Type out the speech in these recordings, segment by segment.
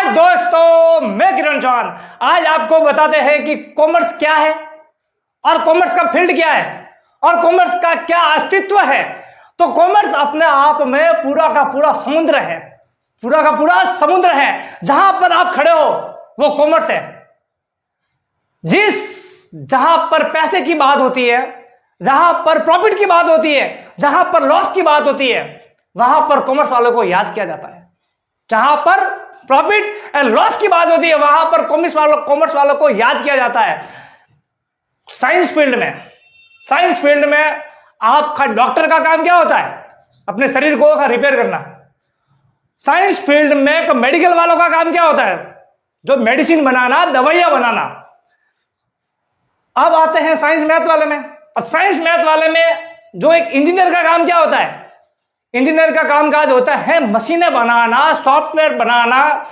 हाय दोस्तों, मैं किरण चौहान। आज आपको बताते हैं कि कॉमर्स क्या है और कॉमर्स का फील्ड क्या है और कॉमर्स का क्या अस्तित्व है। तो कॉमर्स अपने आप में पूरा का पूरा समुद्र है, पूरा का पूरा समुद्र है। जहां पर आप खड़े हो वो कॉमर्स है। जहां पर पैसे की बात होती है, जहां पर प्रॉफिट की बात होती है, जहां पर लॉस की बात होती है, वहां पर कॉमर्स वालों को याद किया जाता है। जहां पर प्रॉफिट एंड लॉस की बात होती है वहां पर कॉमर्स वालों को याद किया जाता है। साइंस फील्ड में आपका डॉक्टर का काम क्या होता है? अपने शरीर को रिपेयर करना। साइंस फील्ड में मेडिकल वालों का काम क्या होता है? जो मेडिसिन बनाना, दवाइयां बनाना। अब आते हैं साइंस मैथ वाले में। अब साइंस मैथ वाले में जो एक इंजीनियर का काम क्या होता है? इंजीनियर का कामकाज होता है मशीनें बनाना, सॉफ्टवेयर बनाना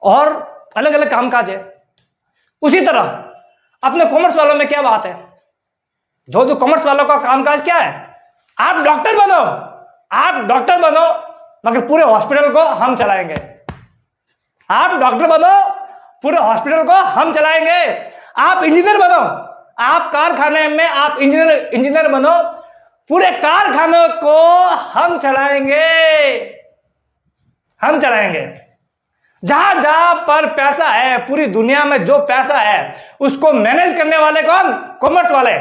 और अलग अलग कामकाज है। उसी तरह अपने कॉमर्स वालों में क्या बात है? जो कॉमर्स वालों का कामकाज क्या है? आप डॉक्टर बनो मगर पूरे हॉस्पिटल को हम चलाएंगे। आप डॉक्टर बनो, पूरे हॉस्पिटल को हम चलाएंगे। आप इंजीनियर बनो, आप कारखाने में आप इंजीनियर बनो, पूरे कारखानों को हम चलाएंगे। जहां जहां पर पैसा है, पूरी दुनिया में जो पैसा है उसको मैनेज करने वाले कौन? कॉमर्स वाले।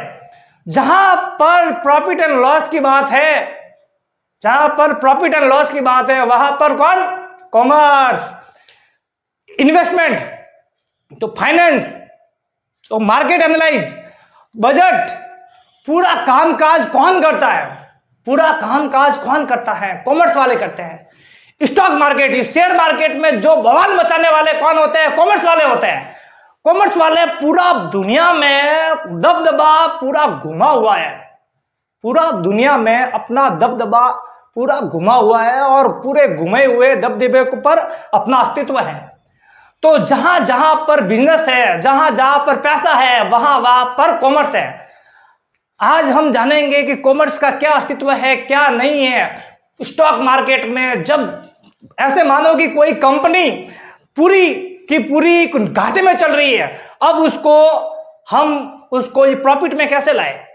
जहां पर प्रॉफिट एंड लॉस की बात है, वहां पर कौन? कॉमर्स। इन्वेस्टमेंट, तो फाइनेंस, तो मार्केट एनालाइज, बजट, पूरा कामकाज कौन करता है? कॉमर्स वाले करते हैं। स्टॉक मार्केट, शेयर मार्केट में जो बवाल मचाने वाले कौन होते हैं? कॉमर्स वाले होते हैं। कॉमर्स वाले पूरा दुनिया में दबदबा पूरा घुमा हुआ है। पूरा दुनिया में अपना दबदबा पूरा घुमा हुआ है और पूरे घुमे हुए दबदबे पर अपना अस्तित्व है। तो जहां जहां पर बिजनेस है, जहां जहां पर पैसा है, वहां पर कॉमर्स है। आज हम जानेंगे कि कॉमर्स का क्या अस्तित्व है, क्या नहीं है। स्टॉक मार्केट में जब ऐसे मानो कि कोई कंपनी पूरी की पूरी घाटे में चल रही है, अब उसको ये प्रॉफिट में कैसे लाए,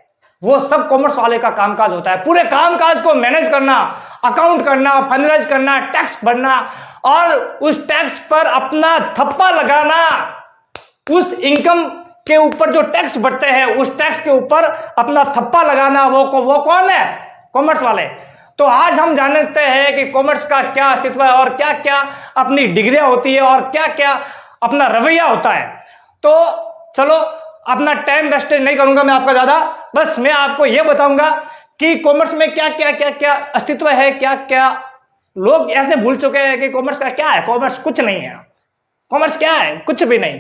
वो सब कॉमर्स वाले का कामकाज होता है। पूरे कामकाज को मैनेज करना, अकाउंट करना, फाइनलाइज करना, टैक्स भरना और उस टैक्स पर अपना थप्पा लगाना। उस इनकम के ऊपर जो टैक्स भरते हैं उस टैक्स के ऊपर अपना थप्पा लगाना, वो कौन है? कॉमर्स वाले। तो आज हम जानते हैं कि कॉमर्स का क्या अस्तित्व है और क्या क्या अपनी डिग्रियां होती है और क्या क्या अपना रवैया होता है। तो चलो, अपना टाइम वेस्टेज नहीं करूंगा मैं आपका ज्यादा, बस मैं आपको यह बताऊंगा कि कॉमर्स में क्या क्या अस्तित्व है। क्या क्या लोग ऐसे भूल चुके हैं कि कॉमर्स का क्या है। कॉमर्स कुछ नहीं है। कॉमर्स क्या है? कुछ भी नहीं।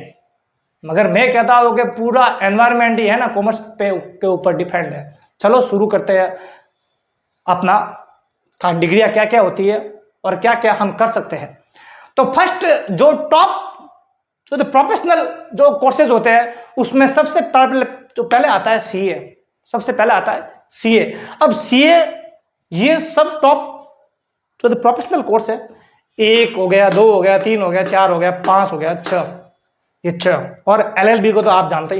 मगर मैं कहता हूं कि पूरा एनवायरमेंट ही है ना कॉमर्स के ऊपर डिपेंड है। चलो शुरू करते हैं अपना डिग्रियां क्या क्या होती है और क्या क्या हम कर सकते हैं। तो फर्स्ट जो प्रोफेशनल जो कोर्सेज होते हैं उसमें सबसे पहले आता है सीए। अब सीए ये सब टॉप जो प्रोफेशनल कोर्स है, 1 हो गया, 2 हो गया, 3 हो गया, 4 हो गया, 5 हो गया, 6, ये 6। और एलएलबी को तो आप जानते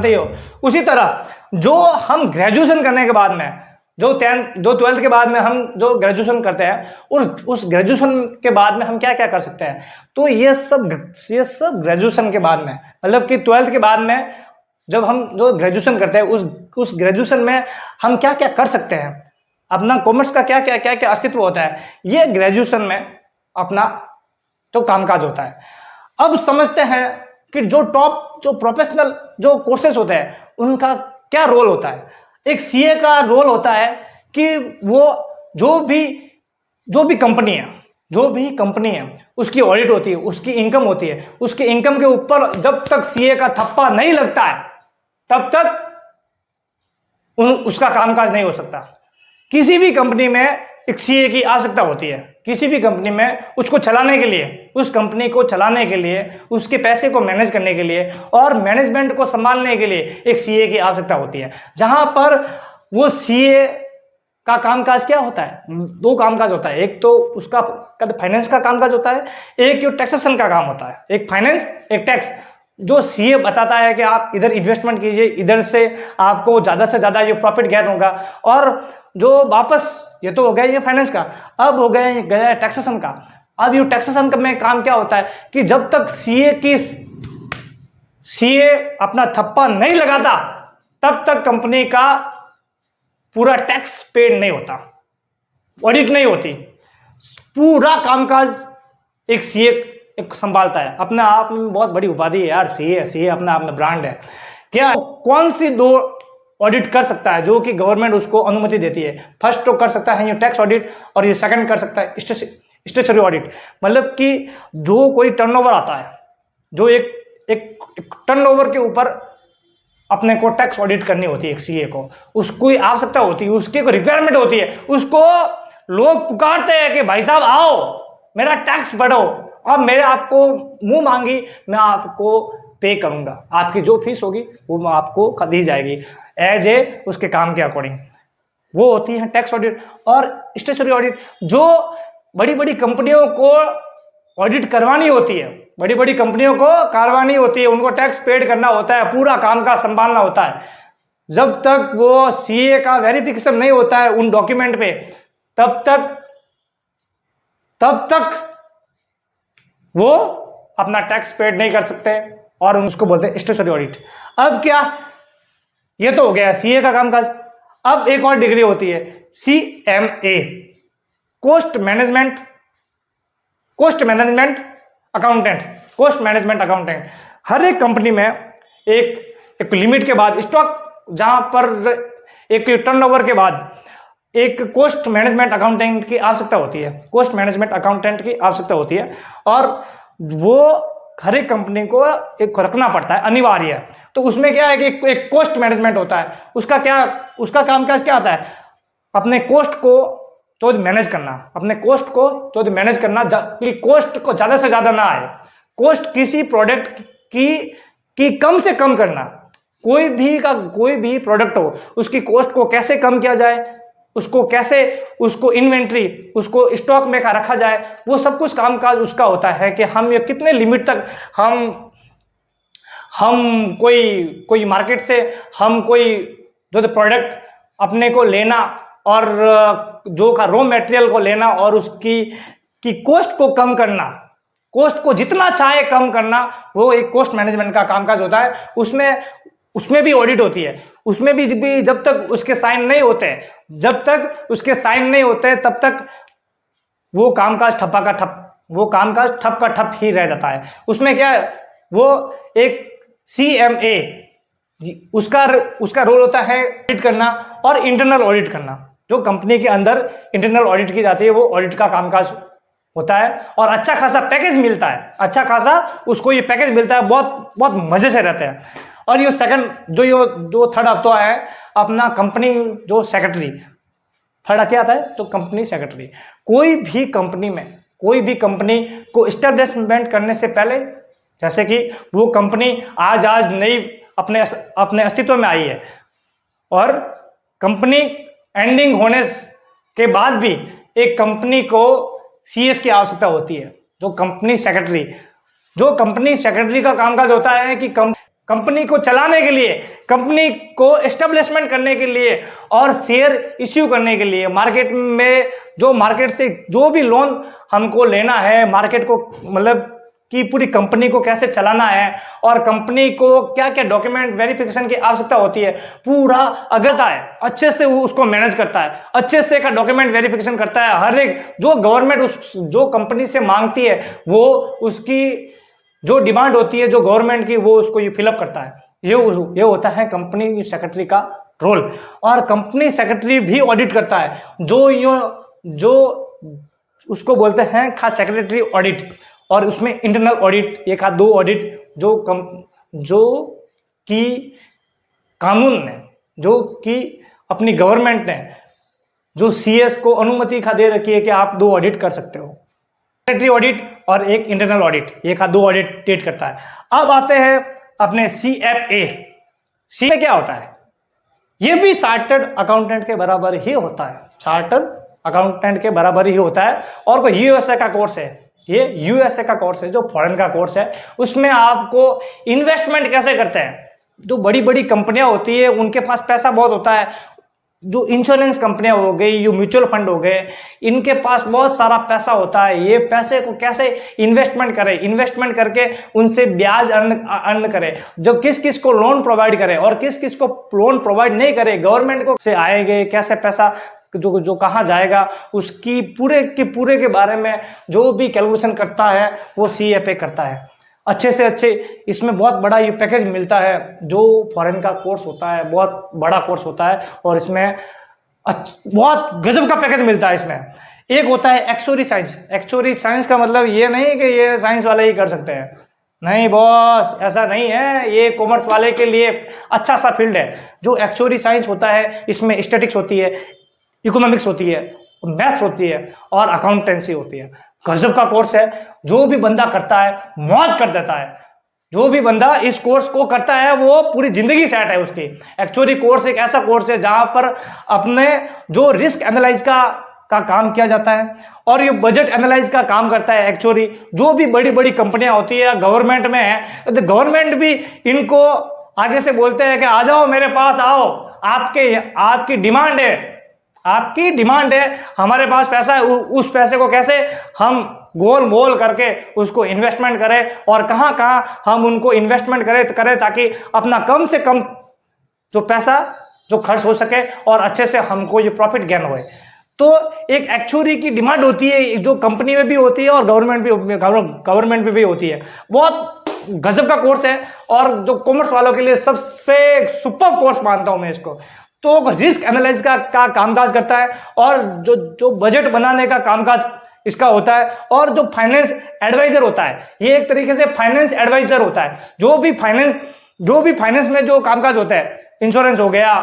ही हो। उसी तरह जो हम ग्रेजुएशन करने के बाद में, जो 12th के बाद में हम जो ग्रेजुएशन करते हैं, उस ग्रेजुएशन के बाद में हम क्या क्या कर सकते हैं। तो ये सब ग्रेजुएशन के बाद में, मतलब कि 12th के बाद में जब हम जो ग्रेजुएशन करते हैं उस ग्रेजुएशन में हम क्या क्या कर सकते हैं, अपना कॉमर्स का क्या क्या अस्तित्व होता है, ये ग्रेजुएशन में अपना तो कामकाज होता है। अब समझते हैं कि जो प्रोफेशनल जो कोर्सेज होते हैं उनका क्या रोल होता है। एक सीए का रोल होता है कि वो जो भी कंपनी है उसकी ऑडिट होती है, उसकी इनकम होती है, उसकी इनकम के ऊपर जब तक सीए का थप्पा नहीं लगता है तब तक उसका कामकाज नहीं हो सकता। किसी भी कंपनी में एक सीए की आवश्यकता होती है। किसी भी कंपनी में उसको चलाने के लिए, उस कंपनी को चलाने के लिए, उसके पैसे को मैनेज करने के लिए और मैनेजमेंट को संभालने के लिए एक सीए की आवश्यकता होती है। जहां पर वो सीए का कामकाज क्या होता है? दो कामकाज होता है, एक तो उसका फाइनेंस का कामकाज होता है, एक जो टैक्सेशन का काम होता है, एक फाइनेंस एक टैक्स। जो सीए बताता है कि आप इधर इन्वेस्टमेंट कीजिए, इधर से आपको ज्यादा से ज्यादा ये प्रॉफिट गेन होगा, और जो वापस, ये तो हो गया ये फाइनेंस का, अब हो गया टैक्सेशन का। अब ये टैक्सेशन में काम क्या होता है कि जब तक सीए अपना थप्पा नहीं लगाता तब तक कंपनी का पूरा टैक्स पेड नहीं होता, ऑडिट नहीं होती। पूरा कामकाज एक सीए एक संभालता है। अपने आप में बहुत बड़ी उपाधि है यार, सीए अपना आप में ब्रांड है। क्या कौन सी दो ऑडिट कर सकता है जो कि गवर्नमेंट उसको अनुमति देती है? फर्स्ट तो कर सकता है ये टैक्स ऑडिट, और ये सेकंड कर सकता है स्टेचुटरी ऑडिट। मतलब कि जो कोई टर्नओवर आता है, जो एक टर्नओवर के ऊपर अपने को टैक्स ऑडिट करनी होती है एक सीए को, उसकी आवश्यकता होती है, उसकी कोई रिक्वायरमेंट होती है, उसको लोग पुकारते हैं कि भाई साहब आओ मेरा टैक्स बढ़ो, अब मेरे आपको मुंह मांगी मैं आपको पे करूंगा, आपकी जो फीस होगी वो आपको दी जाएगी एज ए उसके काम के अकॉर्डिंग। वो होती है टैक्स ऑडिट। और स्टेचुटरी ऑडिट, जो बड़ी बड़ी कंपनियों को ऑडिट करवानी होती है, बड़ी बड़ी कंपनियों को करवानी होती है, उनको टैक्स पेड करना होता है, पूरा काम का संभालना होता है। जब तक वो सीए का वेरिफिकेशन नहीं होता है उन डॉक्यूमेंट पे, तब तक वो अपना टैक्स पेड नहीं कर सकते, और उसको बोलते हैं स्टेचुटरी ऑडिट। अब क्या, ये तो हो गया सीए का कामकाज। अब एक और डिग्री होती है सीएमए, कोस्ट मैनेजमेंट अकाउंटेंट। हर एक कंपनी में एक लिमिट के बाद स्टॉक, जहां पर एक टर्नओवर के बाद एक कोस्ट मैनेजमेंट अकाउंटेंट की आवश्यकता होती है, और वो हर एक कंपनी को एक रखना पड़ता है, अनिवार्य है। तो उसमें क्या है कि एक कोस्ट मैनेजमेंट होता है। उसका कामकाज क्या आता है? अपने कोस्ट को मैनेज करना, कि कोस्ट को ज्यादा से ज्यादा ना आए, कोस्ट किसी प्रोडक्ट की कम से कम करना। कोई भी प्रोडक्ट हो, उसकी कॉस्ट को कैसे कम किया जाए, उसको इन्वेंट्री, उसको स्टॉक में रखा जाए, वो सब कुछ कामकाज उसका होता है कि हम ये कितने लिमिट तक हम कोई मार्केट से हम कोई जो प्रोडक्ट अपने को लेना, और जो का रॉ मटेरियल को लेना, और उसकी कॉस्ट को कम करना, कॉस्ट को जितना चाहे कम करना, वो एक कॉस्ट मैनेजमेंट का कामकाज होता है। उसमें भी ऑडिट होती है। उसमें भी जब तक उसके साइन नहीं होते तब तक वो कामकाज ठप का ठप ही रह जाता है। उसमें क्या है, वो एक सीएमए, उसका रोल होता है ऑडिट करना और इंटरनल ऑडिट करना। जो कंपनी के अंदर इंटरनल ऑडिट की जाती है, वो ऑडिट का कामकाज होता है, और अच्छा खासा पैकेज मिलता है, उसको ये पैकेज मिलता है, बहुत बहुत मजे से रहते हैं। और ये सेकंड जो थर्ड हफ्ता है अपना कंपनी जो सेक्रेटरी, थर्ड क्या आता है तो कंपनी सेक्रेटरी। कोई भी कंपनी को एस्टेब्लिशमेंट करने से पहले, जैसे कि वो कंपनी आज नई अपने अस्तित्व में आई है, और कंपनी एंडिंग होने के बाद भी एक कंपनी को सीएस की आवश्यकता होती है। जो कंपनी सेक्रेटरी का कामकाज होता है कि कंपनी को चलाने के लिए, कंपनी को एस्टेब्लिशमेंट करने के लिए, और शेयर इश्यू करने के लिए, मार्केट से जो भी लोन हमको लेना है, मार्केट को मतलब कि पूरी कंपनी को कैसे चलाना है, और कंपनी को क्या क्या डॉक्यूमेंट वेरिफिकेशन की आवश्यकता होती है, पूरा अगरता है, अच्छे से वो उसको मैनेज करता है, अच्छे से का डॉक्यूमेंट वेरिफिकेशन करता है। हर एक जो गवर्नमेंट जो कंपनी से मांगती है, वो उसकी जो डिमांड होती है जो गवर्नमेंट की, वो उसको ये फिलअप करता है। ये होता है कंपनी सेक्रेटरी का रोल। और कंपनी सेक्रेटरी भी ऑडिट करता है, जो उसको बोलते हैं खास सेक्रेटरी ऑडिट। और उसमें इंटरनल ऑडिट, एक आध दो ऑडिट जो कि कानून ने, जो कि अपनी गवर्नमेंट ने जो सीएस को अनुमति दे रखी है कि आप 2 ऑडिट कर सकते हो, सेक्रेटरी ऑडिट और एक इंटरनल ऑडिट, एक आध 2 ऑडिट डेट करता है। अब आते हैं अपने सीएफए। सी क्या होता है? ये भी चार्टर्ड अकाउंटेंट के बराबर ही होता है, चार्टर्ड अकाउंटेंट के बराबर ही होता है। और कोई यूएसए का कोर्स है, ये यूएसए का कोर्स है, जो फॉरेन का कोर्स है, उसमें आपको इन्वेस्टमेंट कैसे करते हैं। जो बड़ी बड़ी कंपनियां होती है उनके पास पैसा बहुत होता है, जो इंश्योरेंस कंपनियां हो गई, जो म्यूचुअल फंड हो गए, इनके पास बहुत सारा पैसा होता है। ये पैसे को कैसे इन्वेस्टमेंट करें, इन्वेस्टमेंट करके उनसे ब्याज अर्न करें, जो किस किस को लोन प्रोवाइड करें और किस किस को लोन प्रोवाइड नहीं करें, गवर्नमेंट को से आएंगे, कैसे पैसा जो कहाँ जाएगा, उसकी पूरे के बारे में जो भी कैलकुलेशन करता है वो सीएफए करता है। अच्छे से अच्छे इसमें बहुत बड़ा ये पैकेज मिलता है। जो फॉरेन का कोर्स होता है बहुत बड़ा कोर्स होता है और इसमें बहुत गजब का पैकेज मिलता है। इसमें एक होता है एक्चुअरी साइंस। एक्चुअरी साइंस का मतलब ये नहीं कि ये साइंस वाले ही कर सकते हैं, नहीं बॉस, ऐसा नहीं है। ये कॉमर्स वाले के लिए अच्छा सा फील्ड है। जो एक्चुअरी साइंस होता है इसमें स्टैटिस्टिक्स होती है, इकोनॉमिक्स होती है, मैथ्स होती है और अकाउंटेंसी होती है। गजब का कोर्स है। जो भी बंदा करता है मौज कर देता है। जो भी बंदा इस कोर्स को करता है वो पूरी जिंदगी सेट है उसकी। एक्चुअली कोर्स एक ऐसा कोर्स है जहां पर अपने जो रिस्क एनालाइज का काम किया जाता है और ये बजट एनालाइज का काम करता है। एक्चुअली जो भी बड़ी बड़ी कंपनियां होती है गवर्नमेंट में है, तो गवर्नमेंट भी इनको आगे से बोलते हैं कि आ जाओ मेरे पास आओ, आपकी डिमांड है, आपकी डिमांड है, हमारे पास पैसा है। उस पैसे को कैसे हम गोल मोल करके उसको इन्वेस्टमेंट करें और कहां कहां हम उनको इन्वेस्टमेंट करें ताकि अपना कम से कम जो पैसा जो खर्च हो सके और अच्छे से हमको ये प्रॉफिट गेन होए। तो एक एक्चुअरी की डिमांड होती है जो कंपनी में भी होती है और गवर्नमेंट में भी होती है। बहुत गजब का कोर्स है और जो कॉमर्स वालों के लिए सबसे सुपर कोर्स मानता हूं मैं इसको। तो रिस्क एनालिसिस का कामकाज करता है और जो बजट बनाने का कामकाज इसका होता है। और जो फाइनेंस एडवाइजर होता है, ये एक तरीके से फाइनेंस एडवाइजर होता है। जो भी फाइनेंस में जो कामकाज होता है, इंश्योरेंस हो गया,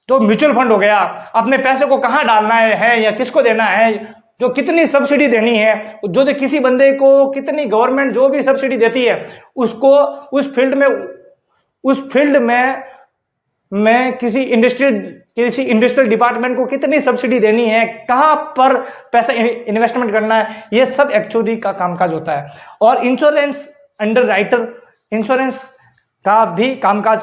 तो म्यूचुअल फंड हो गया, अपने पैसे को कहां डालना है या किसको देना है, जो कितनी सब्सिडी देनी है, जो किसी बंदे को कितनी गवर्नमेंट जो भी सब्सिडी देती है उसको उस फील्ड में किसी इंडस्ट्रियल डिपार्टमेंट को कितनी सब्सिडी देनी है, कहां पर पैसा इन्वेस्टमेंट करना है, ये सब एक्चुअली का कामकाज होता है। और इंश्योरेंस अंडरराइटर इंश्योरेंस का भी कामकाज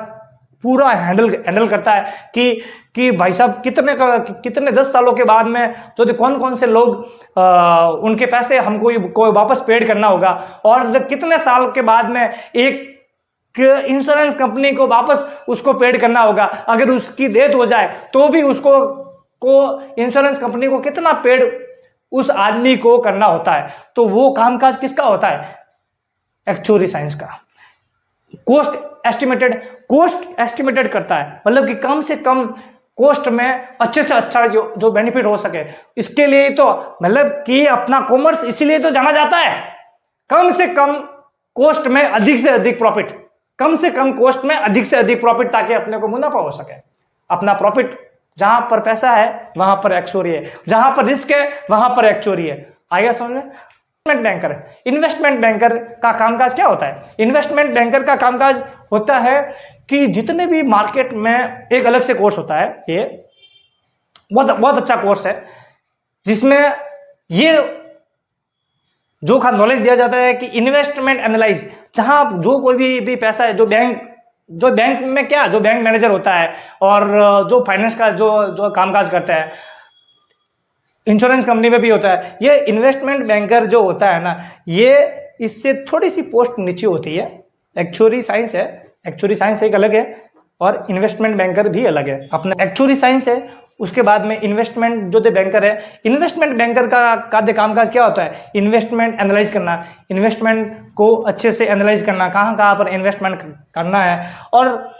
पूरा हैंडल करता है कि भाई साहब कितने 10 सालों के बाद में जो कौन से लोग उनके पैसे हमको वापस पेड करना होगा और कितने साल के बाद में एक इंश्योरेंस कंपनी को वापस उसको पेड करना होगा। अगर उसकी डेथ हो जाए तो भी उसको इंश्योरेंस कंपनी को कितना पेड उस आदमी को करना होता है। तो वो कामकाज किसका होता है? एक्चुअरी साइंस का। कॉस्ट एस्टिमेटेड करता है, मतलब कि कम से कम कॉस्ट में अच्छे से अच्छा जो बेनिफिट हो सके। इसके लिए तो मतलब कि अपना कॉमर्स इसीलिए तो जाना जाता है, कम से कम कॉस्ट में अधिक से अधिक प्रॉफिट, कम से कम कॉस्ट में अधिक से अधिक प्रॉफिट, ताकि अपने को मुनाफा हो सके। अपना प्रॉफिट, जहां पर पैसा है वहां पर एक्चुअरी है, जहां पर रिस्क है वहां पर एक्चुअरी है। आइए समझ। इन्वेस्टमेंट बैंकर का कामकाज क्या होता है? इन्वेस्टमेंट बैंकर का कामकाज होता है कि जितने भी मार्केट में एक अलग से कोर्स होता है, ये बहुत अच्छा कोर्स है जिसमें ये जो नॉलेज दिया जाता है कि इन्वेस्टमेंट एनालाइज, जहां जो कोई भी पैसा है जो बैंक में क्या, जो बैंक मैनेजर होता है और जो फाइनेंस का जो कामकाज करता है, इंश्योरेंस कंपनी में भी होता है। ये इन्वेस्टमेंट बैंकर जो होता है ना, ये इससे थोड़ी सी पोस्ट नीचे होती है। एक्चुअरी साइंस है, एक्चुअरी साइंस एक अलग है और इन्वेस्टमेंट बैंकर भी अलग है। अपना एक्चुअरी साइंस है, उसके बाद में इन्वेस्टमेंट जो बैंकर है। इन्वेस्टमेंट बैंकर का कामकाज क्या होता है? इन्वेस्टमेंट एनालाइज करना, इन्वेस्टमेंट को अच्छे से एनालाइज करना, कहाँ पर इन्वेस्टमेंट करना है, और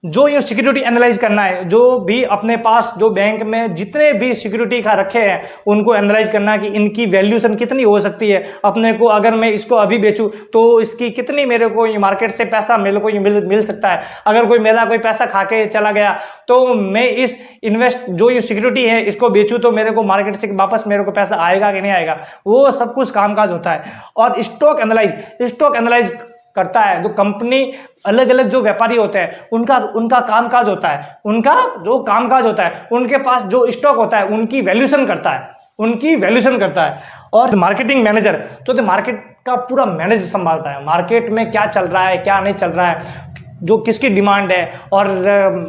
जो ये सिक्योरिटी एनालाइज करना है, जो भी अपने पास जो बैंक में जितने भी सिक्योरिटी का रखे हैं उनको एनालाइज करना कि इनकी वैल्यूएशन कितनी हो सकती है। अपने को अगर मैं इसको अभी बेचूं तो इसकी कितनी मेरे को ये मार्केट से पैसा मेरे को मिल सकता है। अगर कोई पैसा खा के चला गया तो मैं इस जो ये सिक्योरिटी है इसको बेचूं तो मेरे को मार्केट से वापस मेरे को पैसा आएगा कि नहीं आएगा, वो सब कुछ कामकाज होता है। और स्टॉक एनालाइज करता है। जो कंपनी अलग अलग जो व्यापारी होते हैं उनका कामकाज होता है, उनका जो कामकाज होता है, उनके पास जो स्टॉक होता है उनकी वैल्यूएशन करता है, उनकी वैल्यूएशन करता है। और मार्केटिंग मैनेजर जो मार्केट का पूरा मैनेज संभालता है, मार्केट में क्या चल रहा है क्या नहीं चल रहा है, जो किसकी डिमांड है, और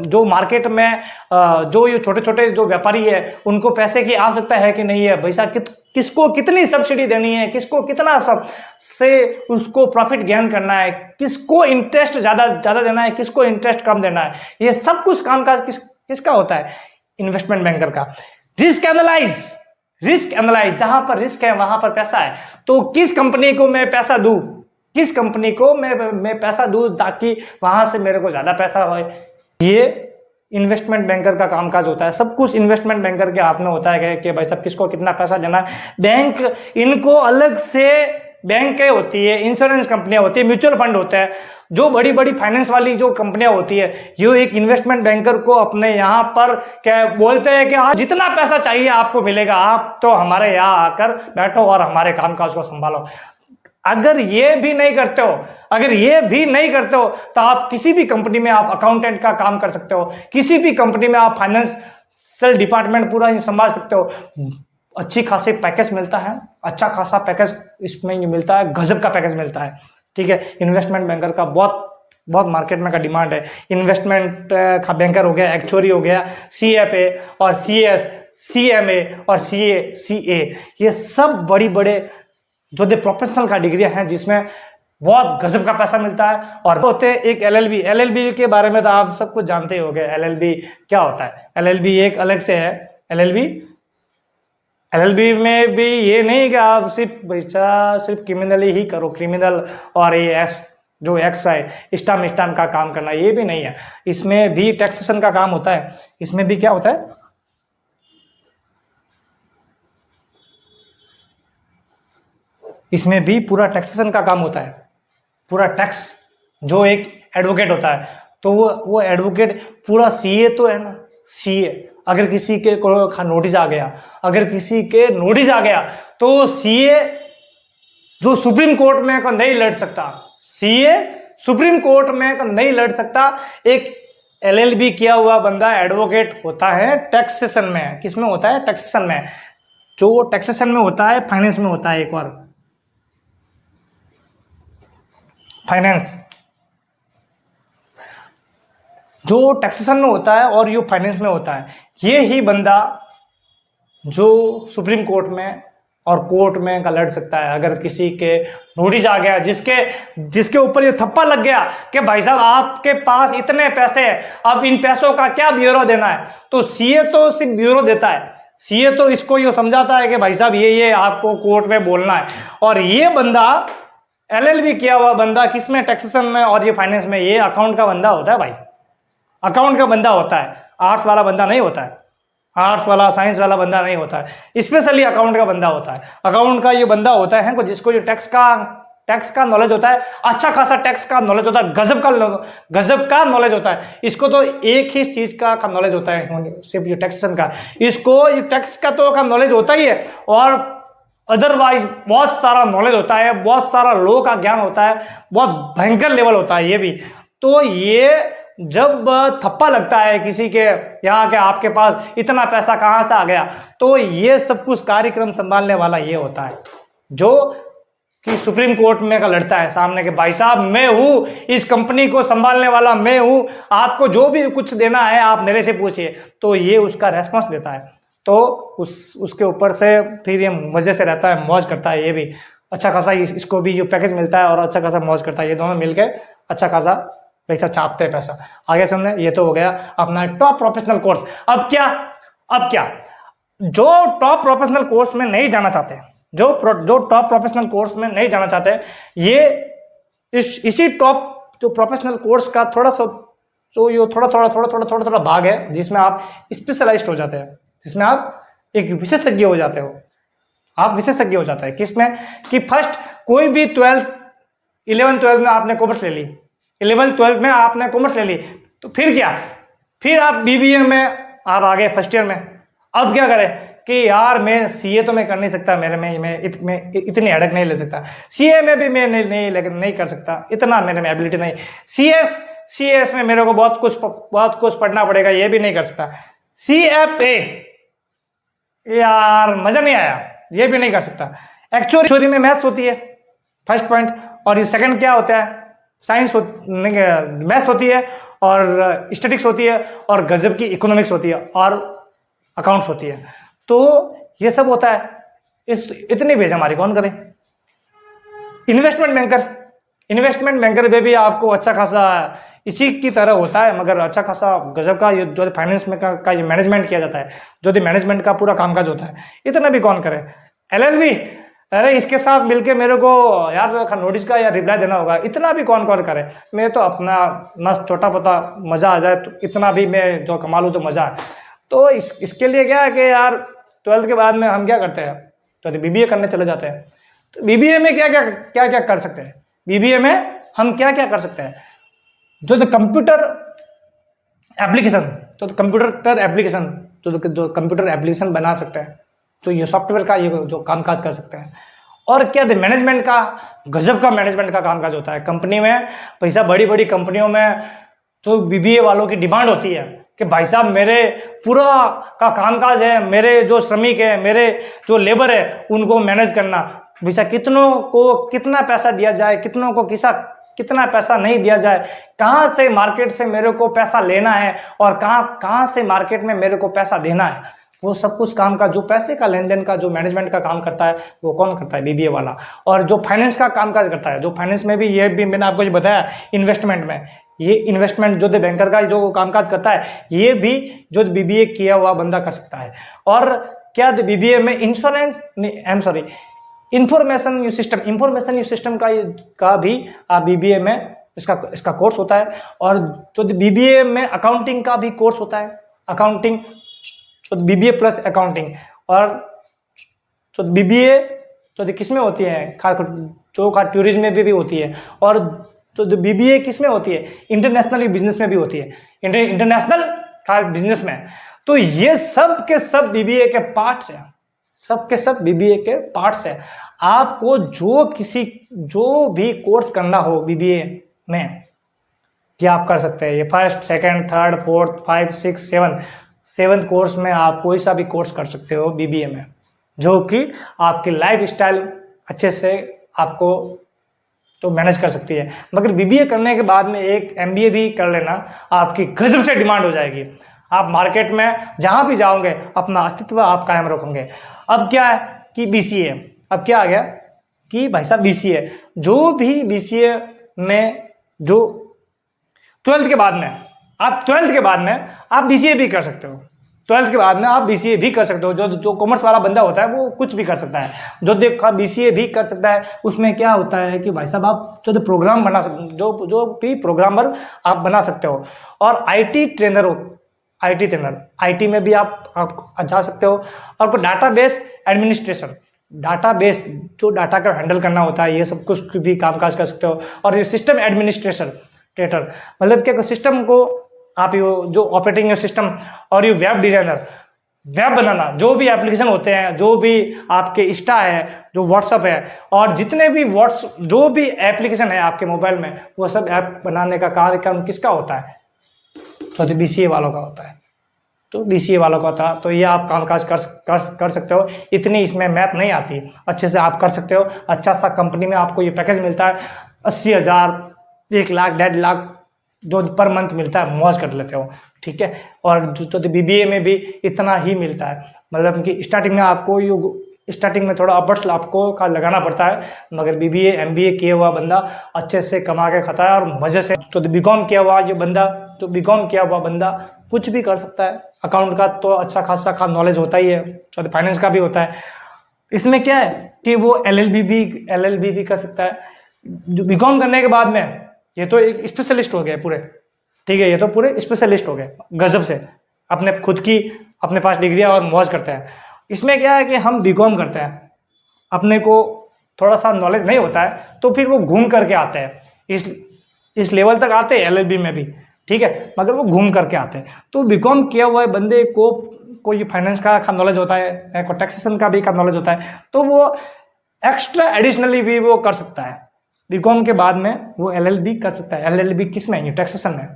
जो मार्केट में जो ये छोटे छोटे जो व्यापारी है उनको पैसे की आवश्यकता है कि नहीं है, पैसा किसको कितनी सब्सिडी देनी है, किसको कितना सब से उसको प्रॉफिट गेन करना है, किसको इंटरेस्ट ज़्यादा देना है, किसको इंटरेस्ट कम देना है, ये सब कुछ कामकाज किसका होता है, इन्वेस्टमेंट बैंकर का। रिस्क एनालाइज, जहां पर रिस्क है वहां पर पैसा है। तो किस कंपनी को मैं पैसा दूं, किस कंपनी को मैं पैसा दूं ताकि वहां से मेरे को ज्यादा पैसा हो, ये इन्वेस्टमेंट बैंकर का कामकाज होता है। सब कुछ इन्वेस्टमेंट बैंकर के हाथ में होता है कि भाई साहब किसको कितना पैसा देना है। बैंक इनको अलग से बैंकें होती है, इंश्योरेंस कंपनियां होती है, म्यूचुअल फंड होते हैं, जो बड़ी बड़ी फाइनेंस वाली जो कंपनियां होती है, ये एक इन्वेस्टमेंट बैंकर को अपने यहाँ पर क्या बोलते हैं कि आज जितना पैसा चाहिए आपको मिलेगा, आप तो हमारे यहाँ आकर बैठो और हमारे कामकाज को संभालो। अगर ये भी नहीं करते हो, तो आप किसी भी कंपनी में आप अकाउंटेंट का काम कर सकते हो, किसी भी कंपनी में आप फाइनेंशियल डिपार्टमेंट पूरा ही संभाल सकते हो। अच्छी खासी पैकेज मिलता है, अच्छा खासा पैकेज इसमें ये मिलता है, गजब का पैकेज मिलता है। ठीक है, इन्वेस्टमेंट बैंकर का बहुत मार्केट में का डिमांड है। इन्वेस्टमेंट का बैंकर हो गया, एक्चुअरी हो गया, CFA और CS, CMA और CA, ये सब बड़े जो प्रोफेशनल का डिग्रियां हैं जिसमें बहुत गजब का पैसा मिलता है। और होते हैं एक LLB के बारे में तो आप सब कुछ जानते ही होंगे। LLB क्या होता है, LLB एक अलग से है। LLB में भी ये नहीं कि आप सिर्फ क्रिमिनल ही करो, क्रिमिनल और ये जो एक्स स्टाम का काम करना, ये भी नहीं है। इसमें भी टैक्सेशन का काम होता है। इसमें भी क्या होता है, इसमें भी पूरा टैक्सेशन का काम होता है, पूरा टैक्स। जो एक एडवोकेट होता है तो वो एडवोकेट पूरा CA तो है ना, CA अगर किसी के नोटिस आ गया, तो CA जो सुप्रीम कोर्ट में नहीं लड़ सकता, CA सुप्रीम कोर्ट में नहीं लड़ सकता। एक LLB किया हुआ बंदा एडवोकेट होता है टैक्सेशन में। किसमें होता है, टैक्सेशन में। जो टैक्सेशन में होता है, फाइनेंस में होता है, एक और फाइनेंस, जो टैक्सेशन में होता है और ये फाइनेंस में होता है। ये ही बंदा जो सुप्रीम कोर्ट में और कोर्ट में का लड़ सकता है। अगर किसी के नोटिस आ गया, जिसके ऊपर ये थप्पा लग गया कि भाई साहब आपके पास इतने पैसे हैं, अब इन पैसों का क्या ब्यूरो देना है, तो CA तो सिर्फ ब्यूरो देता है। CA तो इसको ये समझाता है कि भाई साहब ये आपको कोर्ट में बोलना है। और ये बंदा LLB किया हुआ बंदा किसमें, टैक्सेशन में और ये फाइनेंस में, ये अकाउंट का बंदा होता है भाई, अकाउंट का बंदा होता है। आर्ट्स वाला बंदा नहीं होता है, आर्ट्स वाला साइंस वाला बंदा नहीं होता है, स्पेशली अकाउंट का बंदा होता है। अकाउंट का ये बंदा होता है जिसको ये टैक्स का नॉलेज होता है, अच्छा खासा टैक्स का नॉलेज होता है, गजब का नॉलेज होता है। इसको तो एक ही चीज का नॉलेज होता है, सिर्फ ये टैक्सेशन का। इसको ये टैक्स का तो नॉलेज होता ही है, और अदरवाइज बहुत सारा नॉलेज होता है, बहुत सारा लॉ का ज्ञान होता है, बहुत भयंकर लेवल होता है ये भी। तो ये जब थप्पा लगता है किसी के यहाँ के आपके पास इतना पैसा कहाँ से आ गया, तो ये सब कुछ कार्यक्रम संभालने वाला ये होता है, जो कि सुप्रीम कोर्ट में का लड़ता है सामने के, भाई साहब मैं हूँ इस कंपनी को संभालने वाला, मैं हूँ, आपको जो भी कुछ देना है आप मेरे से पूछिए। तो ये उसका रेस्पॉन्स देता है। तो उसके ऊपर से फिर ये मजे से रहता है, मौज करता है। ये भी अच्छा खासा इसको भी ये पैकेज मिलता है और अच्छा खासा मौज करता है। ये दोनों मिलके अच्छा खासा पैसा छापते हैं पैसा। आगे सुनने, ये तो हो गया अपना टॉप प्रोफेशनल कोर्स। अब क्या जो टॉप प्रोफेशनल कोर्स में नहीं जाना चाहते, जो टॉप प्रोफेशनल कोर्स में नहीं जाना चाहते, ये इसी टॉप जो प्रोफेशनल कोर्स का थोड़ा भाग है जिसमें आप स्पेशलाइज्ड हो जाते हैं, जिसमें आप एक विशेषज्ञ हो जाते हो। आप विशेषज्ञ हो जाते हैं किसमें, कि फर्स्ट कोई भी 11th-12th में आपने कॉमर्स ले ली, 11th-12th में आपने कॉमर्स ले ली, तो फिर क्या, फिर आप BBA में आप आ गए फर्स्ट ईयर में। अब क्या करें कि यार मैं सीए तो मैं कर नहीं सकता, मेरे में मैं इतनी हेडेक नहीं ले सकता, सीए में भी मैं नहीं कर सकता, इतना मेरे में एबिलिटी नहीं, सीएस में मेरे को बहुत कुछ पढ़ना पड़ेगा, ये भी नहीं कर सकता, सीएफए यार मजा नहीं आया, ये भी नहीं कर सकता। एक्चुअली में मैथ्स होती है फर्स्ट पॉइंट, और ये सेकंड क्या होता है, साइंस मैथ्स होती है, और स्टैटिक्स होती है, और गजब की इकोनॉमिक्स होती है, और अकाउंट्स होती है। तो ये सब होता है, इतनी भेज हमारी कौन करे। इन्वेस्टमेंट बैंकर पे भी आपको अच्छा खासा इसी की तरह होता है, मगर अच्छा खासा गजब का ये जो फाइनेंस में का ये मैनेजमेंट किया जाता है, जो मैनेजमेंट का पूरा कामकाज होता है, इतना भी कौन करे। एलएलबी, अरे इसके साथ मिलके मेरे को यार नोटिस का या रिप्लाई देना होगा, इतना भी कौन करे। मैं तो अपना मस्त छोटा पता मजा आ जाए तो इतना भी मैं जो कमा लूँ तो मजा है। तो इसके लिए क्या है कि यार 12th के बाद में हम क्या करते हैं, तो बीबीए करने चले जाते हैं। तो बीबीए में क्या कर सकते हैं, बीबीए में हम क्या कर सकते हैं, जो कंप्यूटर एप्लीकेशन जो कंप्यूटर एप्लीकेशन बना सकते हैं, जो ये सॉफ्टवेयर का ये जो कामकाज कर सकते हैं। और क्या मैनेजमेंट का गजब का मैनेजमेंट का कामकाज होता है कंपनी में। पैसा बड़ी बड़ी कंपनियों में जो बीबीए वालों की डिमांड होती है कि भाई साहब मेरे पूरा का कामकाज है, मेरे जो श्रमिक है, मेरे जो लेबर है, उनको मैनेज करना, भैया कितनों को कितना पैसा दिया जाए, कितनों को कितना पैसा नहीं दिया जाए, कहाँ से मार्केट से मेरे को पैसा लेना है, और कहाँ से मार्केट में मेरे को पैसा देना है, वो सब कुछ काम का जो पैसे का लेन देन का जो मैनेजमेंट का काम करता है, वो कौन करता है, बीबीए वाला। और जो फाइनेंस का कामकाज करता है, जो फाइनेंस में भी, ये भी मैंने आपको जो बताया, इन्वेस्टमेंट में ये इन्वेस्टमेंट जो बैंकर का जो कामकाज करता है, ये भी जो बीबीए किया हुआ बंदा कर सकता है। और क्या बीबीए में इंफॉर्मेशन सिस्टम का भी बीबीए में इसका कोर्स होता है। और जो बीबीए में अकाउंटिंग का भी कोर्स होता है, अकाउंटिंग, तो बीबीए प्लस अकाउंटिंग। और जो बीबीए जो किस में होती है, जो टूरिज्म में भी होती है। और जो बीबीए किस में होती है, इंटरनेशनल बिजनेस में भी होती है, इंटरनेशनल खास बिजनेस में। तो ये सब के सब बीबीए के पार्ट्स हैं, सब के सब बीबीए के पार्ट्स हैं। आपको जो भी कोर्स करना हो बीबीए में, क्या आप कर सकते हैं। ये first, second, third, fourth, 5, 6, 7 course में आप कोई सा भी कोर्स कर सकते हो बीबीए में, जो कि आपकी लाइफ स्टाइल अच्छे से आपको तो मैनेज कर सकती है। मगर बीबीए करने के बाद में एक एमबीए भी कर लेना, आपकी गजब से डिमांड हो जाएगी। आप मार्केट में जहां भी जाओगे अपना अस्तित्व आप कायम रखोगे। अब क्या है कि बीसीए, अब क्या आ गया कि भाई साहब बीसीए, जो भी बीसीए में जो 12th के बाद में आप बीसीए भी कर सकते हो। 12th के बाद में आप बीसीए भी कर सकते हो। जो कॉमर्स वाला बंदा होता है वो कुछ भी कर सकता है, जो देखा बीसीए भी कर सकता है। उसमें क्या होता है कि भाई साहब आप जो प्रोग्राम बना सकते, जो भी प्रोग्रामर आप बना सकते हो। और आईटी ट्रेनर, आईटी में भी आप जा सकते हो। और डाटाबेस एडमिनिस्ट्रेशन, डाटाबेस जो डाटा का हैंडल करना होता है, ये सब कुछ भी कामकाज कर सकते हो। और ये सिस्टम एडमिनिस्ट्रेटर मतलब क्या, सिस्टम को आप जो ऑपरेटिंग सिस्टम, और ये वेब डिजाइनर, वेब बनाना, जो भी एप्लीकेशन होते हैं, जो भी आपके इंस्टा है, जो व्हाट्सअप है, और जितने भी जो भी एप्लीकेशन है आपके मोबाइल में, वो सब ऐप बनाने का कार्यक्रम किसका होता है, तो बीसीए वालों का होता है। तो बीसीए वालों का होता है। तो ये आप कामकाज कर सकते हो। इतनी इसमें मैथ नहीं आती, अच्छे से आप कर सकते हो। अच्छा सा कंपनी में आपको ये पैकेज मिलता है, 80,000, 1 लाख, 1.5 लाख जो पर मंथ मिलता है, मौज कर लेते हो, ठीक है। और जो बीबीए में भी इतना ही मिलता है, मतलब कि स्टार्टिंग में थोड़ा अपर्स आपको का लगाना पड़ता है, मगर बीबीए एमबीए किया हुआ बंदा अच्छे से कमा के खाता है और मजे से। तो बीकॉम किया हुआ बंदा कुछ भी कर सकता है। अकाउंट का तो अच्छा खासा नॉलेज होता ही है, तो फाइनेंस का भी होता है। इसमें क्या है कि वो एलएलबी भी कर सकता है। जो बीकॉम करने के बाद में, ये तो एक स्पेशलिस्ट हो गए पूरे, ठीक है, ये तो पूरे स्पेशलिस्ट हो गए गजब से, अपने पास डिग्रियां और मौज करते हैं। इसमें क्या है कि हम बीकॉम करते हैं, अपने को थोड़ा सा नॉलेज नहीं होता है, तो फिर वो घूम करके आते हैं, इस लेवल तक आते हैं एलएलबी में भी, ठीक है, मगर वो घूम करके आते हैं। तो बीकॉम किया हुआ बंदे को कोई फाइनेंस का नॉलेज होता है, कोई टैक्सेशन का भी का नॉलेज होता है, तो वो एक्स्ट्रा एडिशनली भी वो कर सकता है। बीकॉम के बाद में वो एलएलबी कर सकता है। एलएलबी किस में? टैक्सेशन में।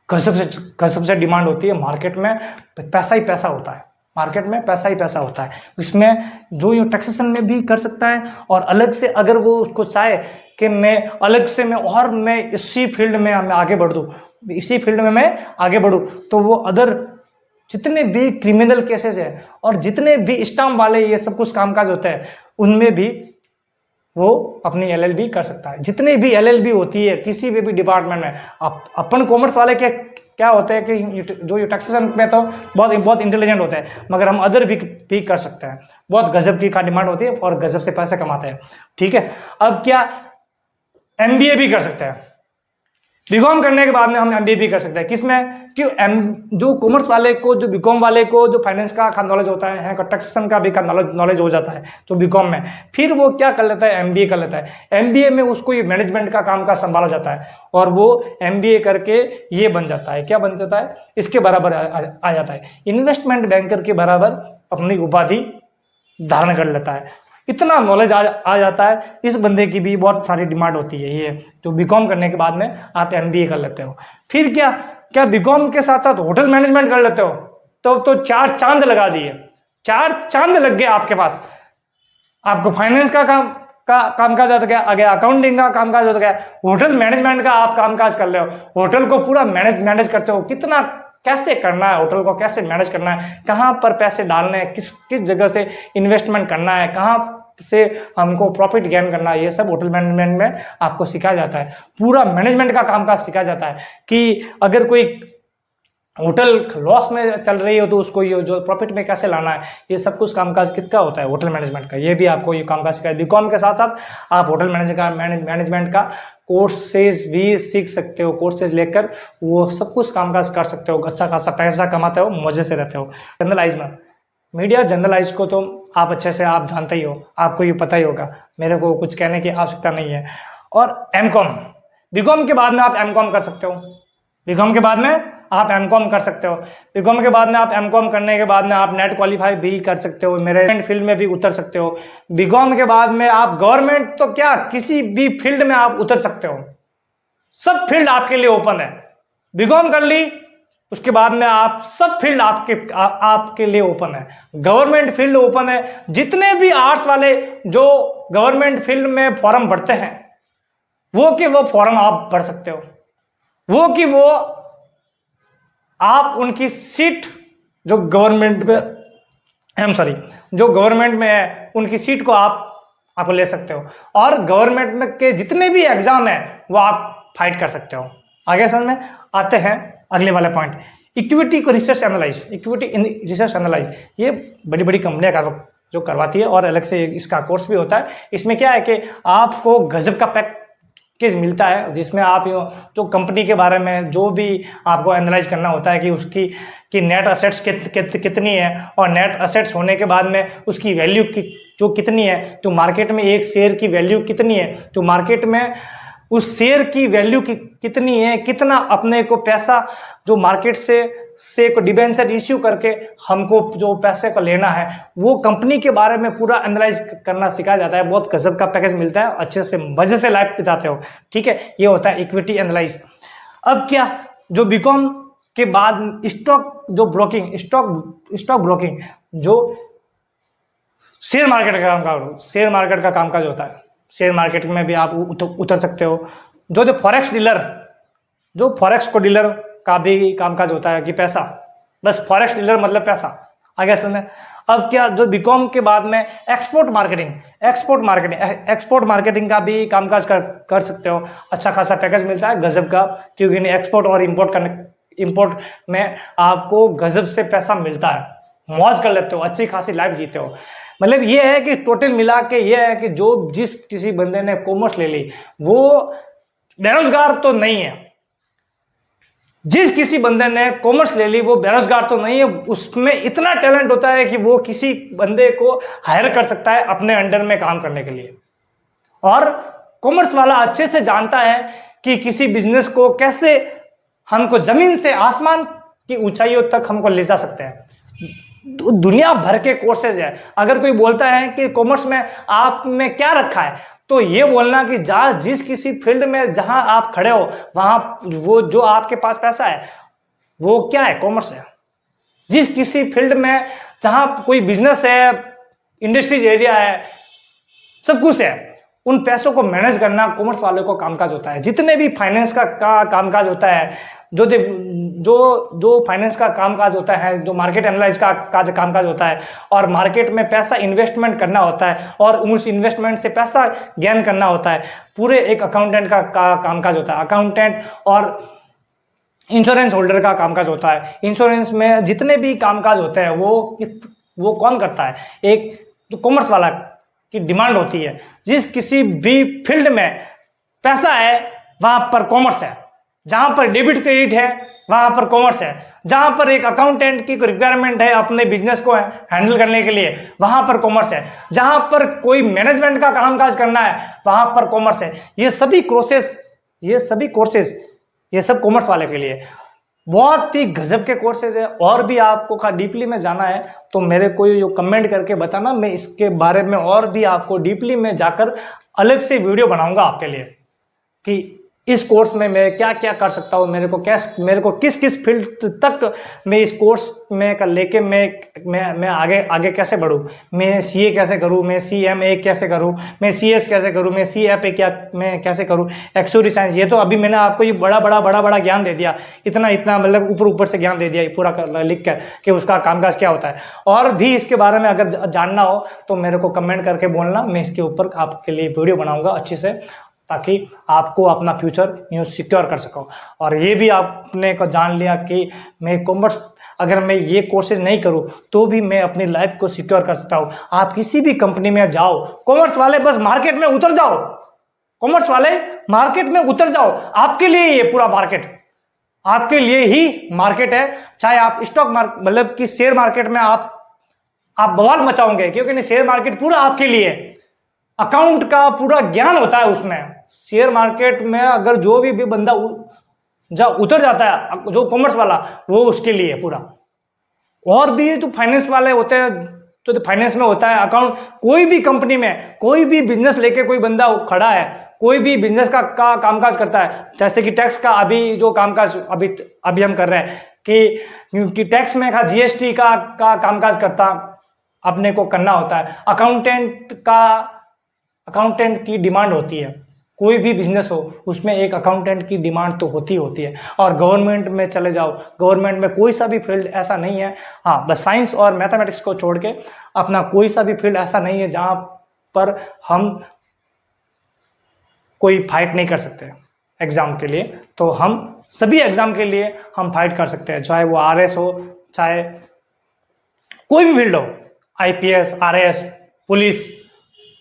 गजब से डिमांड होती है मार्केट में, पैसा ही पैसा होता है, मार्केट में पैसा ही पैसा होता है। इसमें जो ये टैक्सेशन में भी कर सकता है, और अलग से अगर वो उसको चाहे कि मैं अलग से मैं इसी फील्ड में आगे बढ़ दूँ, इसी फील्ड में मैं आगे बढ़ूँ, तो वो अदर जितने भी क्रिमिनल केसेस है और जितने भी स्टाम्प वाले ये सब कुछ कामकाज होते हैं, उनमें भी वो अपनी एलएलबी कर सकता है। जितने भी एलएलबी होती है किसी भी डिपार्टमेंट में, अपन कॉमर्स वाले के क्या होते हैं कि जो ये टैक्सेशन में तो बहुत इंटेलिजेंट होते हैं, मगर हम अदर भी कर सकते हैं। बहुत गजब की का डिमांड होती है और गजब से पैसे कमाते हैं। ठीक है, अब क्या एमबीए भी कर सकते हैं। बीकॉम करने के बाद में हम एमबीए भी कर सकते हैं। किसमें? क्यों? जो कॉमर्स वाले को, जो बीकॉम वाले को जो फाइनेंस का नॉलेज होता है, टैक्सेशन का भी नॉलेज हो जाता है जो बीकॉम में, फिर वो क्या कर लेता है? एमबीए कर लेता है। एमबीए में उसको ये मैनेजमेंट का काम का संभाला जाता है और वो एमबीए करके ये बन जाता है, क्या बन जाता है? इसके बराबर आ जाता है, इन्वेस्टमेंट बैंकर के बराबर अपनी उपाधि धारण कर लेता है। इतना नॉलेज आ जाता है। इस बंदे की भी बहुत सारी डिमांड होती है। ये जो बीकॉम करने के बाद में आप एमबीए कर लेते हो, फिर क्या बीकॉम के साथ साथ होटल मैनेजमेंट कर लेते हो, तो 4 चांद लगा दिए, 4 चांद लग गए आपके पास। आपको फाइनेंस का कामकाज हो गया, अकाउंटिंग का कामकाज हो गया, होटल मैनेजमेंट का आप कामकाज कर ले हो, होटल को पूरा मैनेज करते हो। कितना कैसे करना है, होटल को कैसे मैनेज करना है, कहाँ पर पैसे डालने हैं, किस जगह से इन्वेस्टमेंट करना है, कहाँ से हमको प्रॉफिट गेन करना है, ये सब होटल मैनेजमेंट में आपको सिखाया जाता है। पूरा मैनेजमेंट का कामकाज सिखाया जाता है कि अगर कोई होटल लॉस में चल रही हो तो उसको ये जो प्रॉफिट में कैसे लाना है, ये सब कुछ कामकाज किसका होता है? होटल मैनेजमेंट का। ये भी आपको ये कामकाज सिखाया। बीकॉम के साथ साथ आप होटल मैनेजमेंट का कोर्सेज भी सीख सकते हो। कोर्सेज लेकर वो सब कुछ कामकाज कर सकते हो, अच्छा खासा पैसा कमाते हो, मजे से रहते हो। जनरलाइज में मीडिया जनरलाइज को तो आप अच्छे से आप जानते ही हो, आपको ये पता ही होगा, मेरे को कुछ कहने की आवश्यकता नहीं है। और एमकॉम, बीकॉम के बाद में आप एमकॉम कर सकते हो। बीकॉम के बाद में आप एमकॉम कर सकते हो। बीकॉम के बाद में आप एमकॉम करने के बाद में आप नेट क्वालिफाई भी कर सकते हो, मैनेजमेंट फील्ड में भी उतर सकते हो। बीकॉम के बाद में आप गवर्नमेंट तो क्या किसी भी फील्ड में आप उतर सकते हो, सब फील्ड आपके लिए ओपन है। बीकॉम कर ली, उसके बाद में आप सब फील्ड आपके लिए ओपन है। गवर्नमेंट फील्ड ओपन है। जितने भी आर्ट्स वाले जो गवर्नमेंट फील्ड में फॉर्म भरते हैं, वो फॉर्म आप भर सकते हो। वो आप उनकी सीट जो गवर्नमेंट में है, उनकी सीट को आपको ले सकते हो। और गवर्नमेंट में के जितने भी एग्जाम है वो आप फाइट कर सकते हो। आगे समझ में आते हैं अगले वाले पॉइंट, इक्विटी को research analyse. Equity research analyse ये बड़ी बड़ी कंपनियां जो करवाती है और अलग से इसका कोर्स भी होता है। इसमें क्या है कि आपको गजब का पैकेज मिलता है, जिसमें आप जो कंपनी के बारे में जो भी आपको एनालाइज करना होता है कि उसकी नेट असेट्स कितनी है, और नेट असेट्स होने के बाद में उसकी वैल्यू जो कितनी है, तो मार्केट में एक शेयर की वैल्यू कितनी है, तो मार्केट में उस शेयर की वैल्यू कितनी है, कितना अपने को पैसा जो मार्केट से को डिबेंचर इश्यू करके हमको जो पैसे को लेना है, वो कंपनी के बारे में पूरा एनालाइज करना सिखाया जाता है। बहुत गजब का पैकेज मिलता है, अच्छे से मजे से लाइफ बिताते हो। ठीक है, ये होता है इक्विटी एनालाइज। अब क्या, जो बीकॉम के बाद स्टॉक ब्रोकिंग जो शेयर मार्केट का कामकाज होता है, शेयर मार्केट में भी आप उतर सकते हो। जो फॉरेक्स को डीलर का भी कामकाज होता है कि पैसा, बस फॉरेक्स डीलर मतलब पैसा। आगे सुनने। अब क्या, जो बीकॉम के बाद में एक्सपोर्ट मार्केटिंग का भी कामकाज कर सकते हो। अच्छा खासा पैकेज मिलता है गजब का, क्योंकि एक्सपोर्ट और इंपोर्ट में आपको गजब से पैसा मिलता है, मौज कर लेते हो, अच्छी खासी लाइफ जीते हो। मतलब ये है कि टोटल मिला के ये है कि जिस किसी बंदे ने कॉमर्स ले ली वो बेरोजगार तो नहीं है। जिस किसी बंदे ने कॉमर्स ले ली वो बेरोजगार तो नहीं है, उसमें इतना टैलेंट होता है कि वो किसी बंदे को हायर कर सकता है अपने अंडर में काम करने के लिए। और कॉमर्स वाला अच्छे से जानता है कि किसी बिजनेस को कैसे हमको जमीन से आसमान की ऊंचाइयों तक हमको ले जा सकते हैं। दुनिया भर के कोर्सेज है। अगर कोई बोलता है कि कॉमर्स में आप में क्या रखा है, तो ये बोलना कि जहाँ जिस किसी फील्ड में जहां आप खड़े हो वहां वो जो आपके पास पैसा है वो क्या है, कॉमर्स है। जिस किसी फील्ड में जहां कोई बिजनेस है, इंडस्ट्रीज एरिया है, सब कुछ है, उन पैसों को मैनेज करना कॉमर्स वालों को कामकाज होता है। जितने भी फाइनेंस का कामकाज होता है, जो जो फाइनेंस का कामकाज होता है, जो मार्केट एनालाइज का कामकाज होता है, और मार्केट में पैसा इन्वेस्टमेंट करना होता है और उस इन्वेस्टमेंट से पैसा गेन करना होता है, पूरे एक अकाउंटेंट का कामकाज होता है। अकाउंटेंट और इंश्योरेंस होल्डर का कामकाज होता है। इंश्योरेंस में जितने भी कामकाज होते हैं वो कौन करता है, एक जो कॉमर्स वाला की डिमांड होती है। जिस किसी भी फील्ड में पैसा है वहां पर कॉमर्स है, जहां पर डेबिट क्रेडिट है वहां पर कॉमर्स है, जहां पर एक अकाउंटेंट की रिक्वायरमेंट है अपने बिजनेस को हैंडल करने के लिए वहां पर कॉमर्स है, जहां पर कोई मैनेजमेंट का कामकाज करना है वहां पर कॉमर्स है। ये सभी कोर्सेज ये सब कॉमर्स वाले के लिए बहुत ही गजब के कोर्सेज है। और भी आपको डीपली में जाना है तो मेरे को जो कमेंट करके बताना, मैं इसके बारे में और भी आपको डीपली में जाकर अलग से वीडियो बनाऊंगा आपके लिए कि इस कोर्स में मैं क्या क्या कर सकता हूँ, मेरे को किस किस फील्ड तक मैं इस कोर्स में कर लेके मैं आगे कैसे बढ़ूँ, मैं सीए कैसे करूँ, मैं सीएमए कैसे करूँ, मैं सीएस कैसे करूँ, मैं सीएफए मैं कैसे करूँ, एक्चुअली साइंस। ये तो अभी मैंने आपको ये बड़ा ज्ञान दे दिया, इतना मतलब ऊपर से ज्ञान दे दिया पूरा लिख कर कि उसका कामकाज क्या होता है। और भी इसके बारे में अगर जानना हो तो मेरे को कमेंट करके बोलना, मैं इसके ऊपर आपके लिए वीडियो बनाऊंगा अच्छे से, ताकि आपको अपना फ्यूचर यूँ सिक्योर कर सको। और ये भी आपने को जान लिया कि मैं कॉमर्स, अगर मैं ये कोर्सेज नहीं करूँ तो भी मैं अपनी लाइफ को सिक्योर कर सकता हूँ। आप किसी भी कंपनी में जाओ, कॉमर्स वाले बस मार्केट में उतर जाओ, कॉमर्स वाले मार्केट में उतर जाओ, आपके लिए ये पूरा मार्केट आपके लिए ही मार्केट है। चाहे आप स्टॉक मार्केट मतलब कि शेयर मार्केट में आप बवाल मचाओगे, क्योंकि शेयर मार्केट पूरा आपके लिए, अकाउंट का पूरा ज्ञान होता है उसमें। शेयर मार्केट में अगर जो भी बंदा उतर जाता है, जो कॉमर्स वाला, वो उसके लिए पूरा। और भी जो फाइनेंस वाले होते हैं, तो फाइनेंस में होता है अकाउंट। कोई भी कंपनी में कोई भी बिजनेस लेके कोई बंदा खड़ा है, कोई भी बिजनेस का कामकाज करता है, जैसे कि टैक्स का अभी जो कामकाज अभी हम कर रहे हैं कि टैक्स में जीएसटी का कामकाज करता अपने को करना होता है। अकाउंटेंट की डिमांड होती है, कोई भी बिजनेस हो उसमें एक अकाउंटेंट की डिमांड तो होती है। और गवर्नमेंट में चले जाओ, गवर्नमेंट में कोई सा भी फील्ड ऐसा नहीं है, हाँ बस साइंस और मैथमेटिक्स को छोड़ के अपना कोई सा भी फील्ड ऐसा नहीं है जहां पर हम कोई फाइट नहीं कर सकते एग्जाम के लिए। तो हम सभी एग्जाम के लिए हम फाइट कर सकते हैं, चाहे वो आरएस हो, चाहे कोई भी फील्ड हो, आईपीएस, आरएस, पुलिस,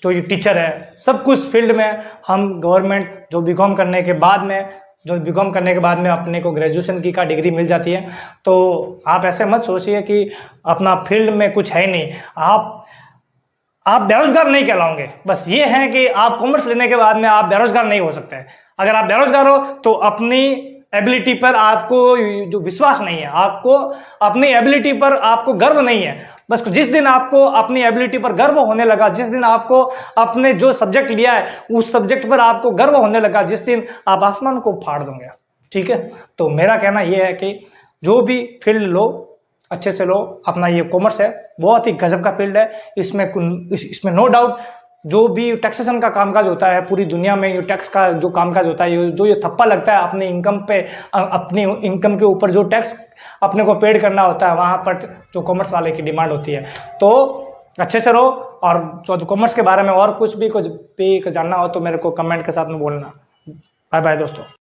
जो ये टीचर है, सब कुछ फील्ड में हम गवर्नमेंट जो बीकॉम करने के बाद में अपने को ग्रेजुएशन की का डिग्री मिल जाती है। तो आप ऐसे मत सोचिए कि अपना फील्ड में कुछ है नहीं, आप बेरोजगार नहीं कहलाओगे। बस ये है कि आप कॉमर्स लेने के बाद में आप बेरोजगार नहीं हो सकते। अगर आप बेरोजगार हो तो अपनी एबिलिटी पर आपको जो विश्वास नहीं है, आपको अपनी एबिलिटी पर आपको गर्व नहीं है। बस जिस दिन आपको अपनी एबिलिटी पर गर्व होने लगा, जिस दिन आपको अपने जो सब्जेक्ट लिया है उस सब्जेक्ट पर आपको गर्व होने लगा, जिस दिन आप आसमान को फाड़ दोगे। ठीक है, तो मेरा कहना यह है कि जो भी फील्ड लो अच्छे से लो। अपना ये कॉमर्स है, बहुत ही गजब का फील्ड है। इसमें नो डाउट जो भी टैक्सेशन का कामकाज होता है पूरी दुनिया में, ये टैक्स का जो कामकाज होता है, जो ये थप्पा लगता है अपनी इनकम पे, अपनी इनकम के ऊपर जो टैक्स अपने को पेड करना होता है, वहाँ पर जो कॉमर्स वाले की डिमांड होती है। तो अच्छे से रहो। और जो कॉमर्स के बारे में और कुछ भी जानना हो तो मेरे को कमेंट के साथ में बोलना। बाय बाय दोस्तों।